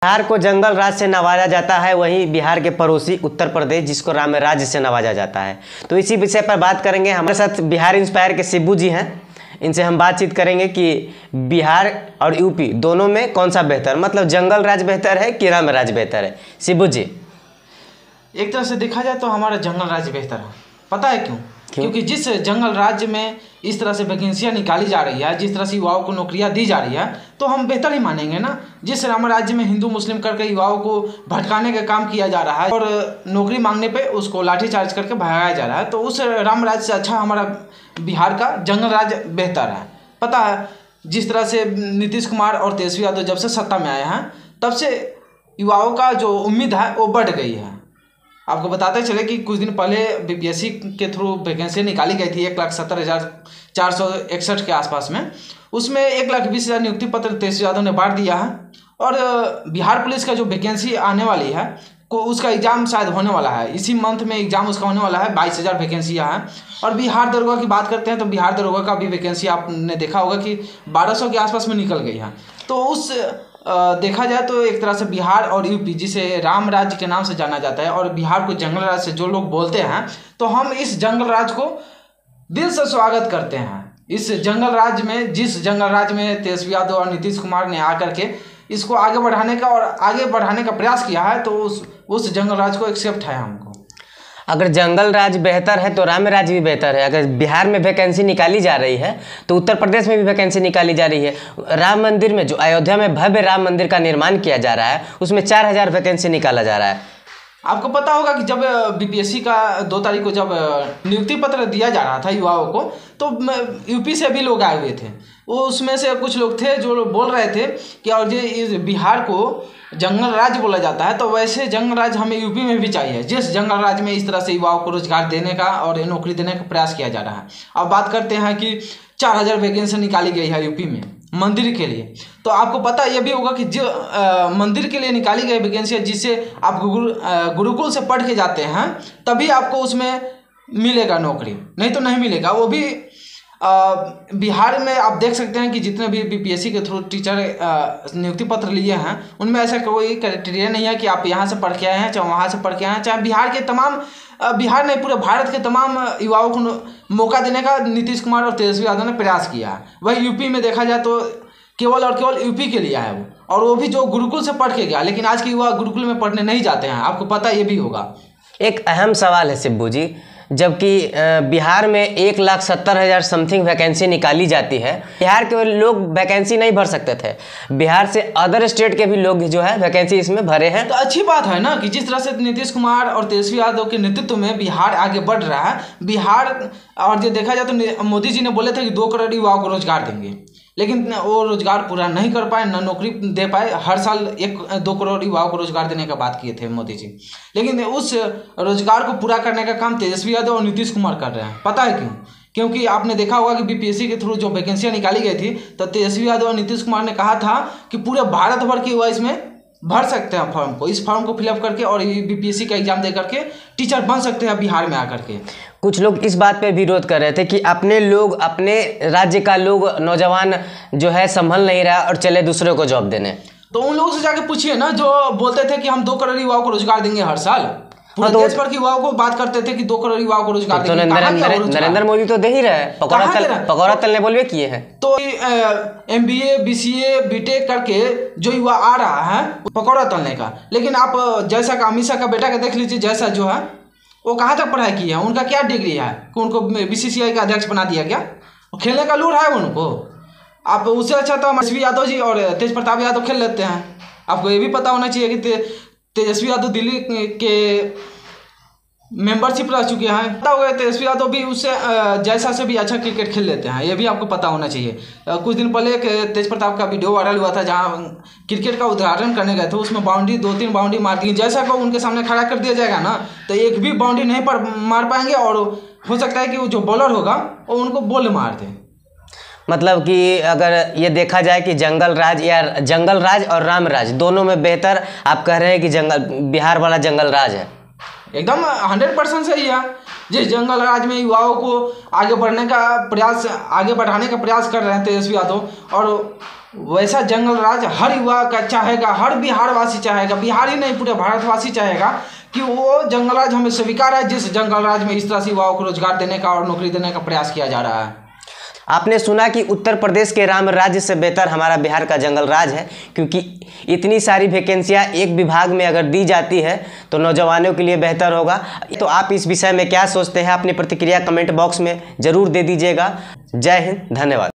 बिहार को जंगल राज से नवाजा जाता है, वहीं बिहार के पड़ोसी उत्तर प्रदेश जिसको राम राज्य से नवाजा जाता है। तो इसी विषय पर बात करेंगे। हमारे साथ बिहार इंस्पायर के शिबू जी हैं, इनसे हम बातचीत करेंगे कि बिहार और यूपी दोनों में कौन सा बेहतर, मतलब जंगल राज बेहतर है कि राम राज्य बेहतर है। शिबू जी, एक तरह से देखा जाए तो हमारा जंगल राज्य बेहतर है। पता है क्यों? क्योंकि जिस जंगल राज्य में इस तरह से वैकेंसियाँ निकाली जा रही है, जिस तरह से युवाओं को नौकरियां दी जा रही है, तो हम बेहतर ही मानेंगे ना। जिस राम राज्य में हिंदू मुस्लिम करके युवाओं को भटकाने का काम किया जा रहा है और नौकरी मांगने पे उसको लाठीचार्ज करके भगाया जा रहा है, तो उस राम राज्य से अच्छा हमारा बिहार का जंगल राज्य बेहतर है। पता है, जिस तरह से नीतीश कुमार और तेजस्वी यादव जब से सत्ता में आए हैं, तब से युवाओं का जो उम्मीद है वो बढ़ गई है। आपको बताते चले कि कुछ दिन पहले बीपीएससी के थ्रू वैकेंसी निकाली गई थी 1,70,461 के आसपास में। उसमें 1,20,000 नियुक्ति पत्र तेजस्वी यादव ने बांट दिया है। और बिहार पुलिस का जो वैकेंसी आने वाली है को उसका एग्ज़ाम शायद होने वाला है, इसी मंथ में एग्ज़ाम उसका होने वाला है। 22,000 वैकेंसियाँ हैं। और बिहार दरोगा की बात करते हैं तो बिहार दरोगा का भी वैकेंसी आपने देखा होगा कि 1,200 के आसपास में निकल गई है। तो उस देखा जाए तो एक तरह से बिहार और यूपी, जिसे राम राज्य के नाम से जाना जाता है, और बिहार को जंगल राज से जो लोग बोलते हैं, तो हम इस जंगल राज को दिल से स्वागत करते हैं। इस जंगल राज में, जिस जंगल राज में तेजस्वी यादव और नीतीश कुमार ने आकर के इसको आगे बढ़ाने का और आगे बढ़ाने का प्रयास किया है, तो उस जंगल राज को एक्सेप्ट है हमको। अगर जंगल राज बेहतर है तो राम राज्य भी बेहतर है। अगर बिहार में वैकेंसी निकाली जा रही है तो उत्तर प्रदेश में भी वैकेंसी निकाली जा रही है। राम मंदिर में, जो अयोध्या में भव्य राम मंदिर का निर्माण किया जा रहा है, उसमें 4,000 वैकेंसी निकाला जा रहा है। आपको पता होगा कि जब बीपीएससी का 2 तारीख को जब नियुक्ति पत्र दिया जा रहा था युवाओं को, तो यूपी से भी लोग आए हुए थे। वो उसमें से कुछ लोग थे जो बोल रहे थे कि और ये इस बिहार को जंगल राज्य बोला जाता है, तो वैसे जंगल राज्य हमें यूपी में भी चाहिए, जिस जंगल राज्य में इस तरह से युवाओं को रोजगार देने का और नौकरी देने का प्रयास किया जा रहा है। अब बात करते हैं कि 4,000 वैकेंसी निकाली गई है यूपी में मंदिर के लिए। तो आपको पता यह भी होगा कि जो मंदिर के लिए निकाली गई वैकेंसी है, जिससे आप गुरुकुल से पढ़ के जाते हैं, तभी आपको उसमें मिलेगा नौकरी, नहीं तो नहीं मिलेगा। वो भी बिहार में आप देख सकते हैं कि जितने भी बीपीएससी के थ्रू टीचर नियुक्ति पत्र लिए हैं, उनमें ऐसा कोई क्राइटेरिया नहीं है कि आप यहाँ से पढ़ के आए हैं, चाहे वहाँ से पढ़ के आए हैं। चाहे बिहार के तमाम, बिहार नहीं पूरे भारत के तमाम युवाओं को मौका देने का नीतीश कुमार और तेजस्वी यादव ने प्रयास किया है। वही यूपी में देखा जाए तो केवल और केवल यूपी के लिए है वो, और वो भी जो गुरुकुल से पढ़ के गया। लेकिन आज के युवा गुरुकुल में पढ़ने नहीं जाते हैं, आपको पता ये भी होगा। एक अहम सवाल है शिबू जी, जबकि बिहार में 1,70,000 समथिंग वैकेंसी निकाली जाती है, बिहार के लोग वैकेंसी नहीं भर सकते थे, बिहार से अदर स्टेट के भी लोग जो है वैकेंसी इसमें भरे हैं। तो अच्छी बात है ना कि जिस तरह से नीतीश कुमार और तेजस्वी यादव के नेतृत्व में बिहार आगे बढ़ रहा है। बिहार, और जो देखा जाए तो मोदी जी ने बोले थे कि 2 करोड़ युवाओं को रोजगार देंगे, लेकिन वो रोजगार पूरा नहीं कर पाए, न नौकरी दे पाए। हर साल 1-2 करोड़ युवाओं को रोजगार देने का बात किए थे मोदी जी, लेकिन उस रोजगार को पूरा करने का काम तेजस्वी यादव और नीतीश कुमार कर रहे हैं। पता है क्यों? क्योंकि आपने देखा होगा कि बीपीएससी के थ्रू जो वैकेंसियाँ निकाली गई थी, तो तेजस्वी यादव और नीतीश कुमार ने कहा था कि पूरे भारत भर के युवा इसमें भर सकते हैं फॉर्म को, इस फॉर्म को फिलअप करके और बीपीएससी का एग्जाम दे करके टीचर बन सकते हैं बिहार में आकर के। कुछ लोग इस बात पे विरोध कर रहे थे कि अपने लोग, अपने राज्य का लोग, नौजवान जो है संभल नहीं रहा और चले दूसरे को जॉब देने। तो उन लोगों से जाके पूछिए ना, जो बोलते थे कि हम 2 करोड़ युवाओं को रोजगार देंगे हर साल। पूरे देश भर के युवाओं को बात करते थे कि 2 करोड़ युवाओं को रोजगार देंगे। नरेंद्र मोदी तो दे ही रहे हैं, पकौड़ा तलने बोलवे किए हैं। तो MBA BCA BTech करके जो युवा आ रहा है पकौड़ा तलने का, लेकिन आप जैसा का अमित शाह का बेटा का देख लीजिए, जैसा जो है वो कहाँ तक पढ़ाई की है, उनका क्या डिग्री है कि उनको BCCI का अध्यक्ष बना दिया गया? खेलने का लूर है उनको। आप उससे अच्छा तो तेजस्वी यादव जी और तेज प्रताप यादव खेल लेते हैं। आपको ये भी पता होना चाहिए कि तेजस्वी यादव दिल्ली के मेंबरशिप रह चुके हैं। पता होगा तेजस्वी यादव भी उससे जैसा से भी अच्छा क्रिकेट खेल लेते हैं, ये भी आपको पता होना चाहिए। कुछ दिन पहले एक तेज प्रताप का वीडियो वायरल हुआ था, जहां क्रिकेट का उद्घाटन करने गए थे, उसमें 2-3 बाउंड्री मार दी। जैसा को उनके सामने खड़ा कर दिया जाएगा ना, तो एक भी बाउंड्री नहीं पर मार पाएंगे, और हो सकता है कि वो जो बॉलर होगा वो उनको बॉल मार दे। मतलब कि अगर ये देखा जाए कि जंगल राज और राम राज दोनों में बेहतर आप कह रहे हैं कि बिहार वाला जंगल राज है। एकदम 100% सही है। जिस जंगल राज में युवाओं को आगे बढ़ाने का प्रयास कर रहे हैं तेजस्वी यादव, और वैसा जंगल राज हर युवा का चाहेगा, हर बिहार वासी चाहेगा, बिहार ही नहीं पूरे भारतवासी चाहेगा कि वो जंगल राज हमें स्वीकार है, जिस जंगल राज में इस तरह से युवाओं को रोजगार देने का और नौकरी देने का प्रयास किया जा रहा है। आपने सुना कि उत्तर प्रदेश के राम राज्य से बेहतर हमारा बिहार का जंगल राज है, क्योंकि इतनी सारी वैकेंसियां एक विभाग में अगर दी जाती है तो नौजवानों के लिए बेहतर होगा। तो आप इस विषय में क्या सोचते हैं, अपनी प्रतिक्रिया कमेंट बॉक्स में ज़रूर दे दीजिएगा। जय हिंद, धन्यवाद।